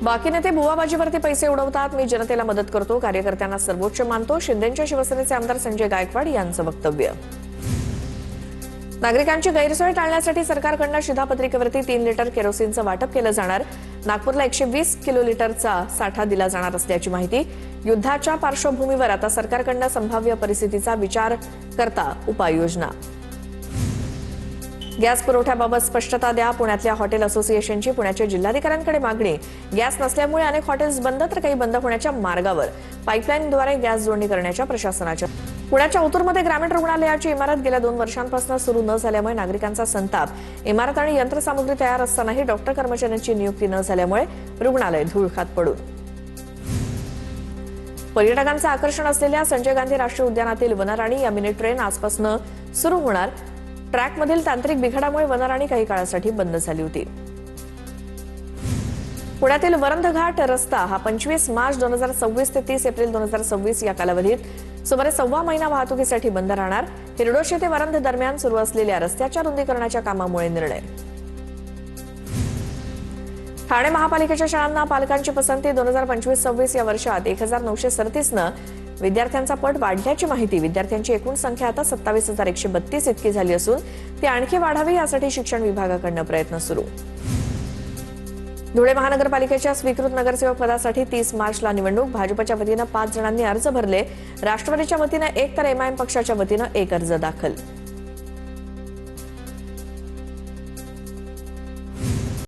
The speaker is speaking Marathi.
बाकी नेते बुवाबाजीवरती पैसे उडवतात, मी जनतेला मदत करतो, कार्यकर्त्यांना सर्वोच्च मानतो, शिंदेंच्या शिवसेनेचे आमदार संजय गायकवाड यांचं वक्तव्य. नागरिकांची गैरसोय टाळण्यासाठी सरकारकडून शिधापत्रिकेवरती 3 लिटर केरोसिनचं वाटप केलं जाणार. नागपूरला 120 किलोलिटरचा साठा दिला जाणार असल्याची माहिती. युद्धाच्या पार्श्वभूमीवर आता सरकारकडून संभाव्य परिस्थितीचा विचार करता उपाययोजना. गॅस पुरवठ्याबाबत स्पष्टता द्या, पुण्यातल्या हॉटेल असोसिएशनची पुण्याच्या जिल्हाधिकाऱ्यांकडे मागणी. गॅस नसल्यामुळे अनेक हॉटेल्स बंद तर काही बंद होण्याच्या मार्गावर. पाईपलाईनद्वारे गॅस जोडणी करण्याच्या प्रशासनाच्या. पुण्याच्या ओतूरमध्ये ग्रामीण रुग्णालयाची इमारत गेल्या 2 वर्षांपासून सुरू न झाल्यामुळे नागरिकांचा संताप. इमारत आणि यंत्रसामुग्री तयार असतानाही डॉक्टर कर्मचाऱ्यांची नियुक्ती न झाल्यामुळे रुग्णालय धुळखात पडून. पर्यटकांचं आकर्षण असलेल्या संजय गांधी राष्ट्रीय उद्यानातील वनराणी या मिनी ट्रेन आजपासून सुरू होणार. ट्रॅकमधील तांत्रिक बिघाडामुळे वनराणी काही काळासाठी बंद झाली होती. पुण्यातील वरंध घाट रस्ता हा 25 मार्च 2026 ते 30 एप्रिल 2026 या कालावधीत सुमारे 1.25 महिना वाहतुकीसाठी बंद राहणार. हिरडोशी ते वरंध दरम्यान सुरू असलेल्या रस्त्याच्या रुंदीकरणाच्या कामामुळे निर्णय. ठाणे महापालिकेच्या शाळांना पालकांची पसंती. 2025-26 या वर्षात 1937 विद्यार्थ्यांचा पट वाढल्याची माहिती. विद्यार्थ्यांची एकूण संख्या आता 27,132 इतकी झाली असून ती आणखी वाढावी यासाठी शिक्षण विभागाकडून प्रयत्न सुरू. धुळे महानगरपालिकेच्या स्वीकृत नगरसेवक पदासाठी 30 मार्चला निवडणूक. भाजपच्या वतीनं 5 जणांनी अर्ज भरले. राष्ट्रवादीच्या वतीनं 1 तर एमआयएम पक्षाच्या वतीनं 1 अर्ज दाखल.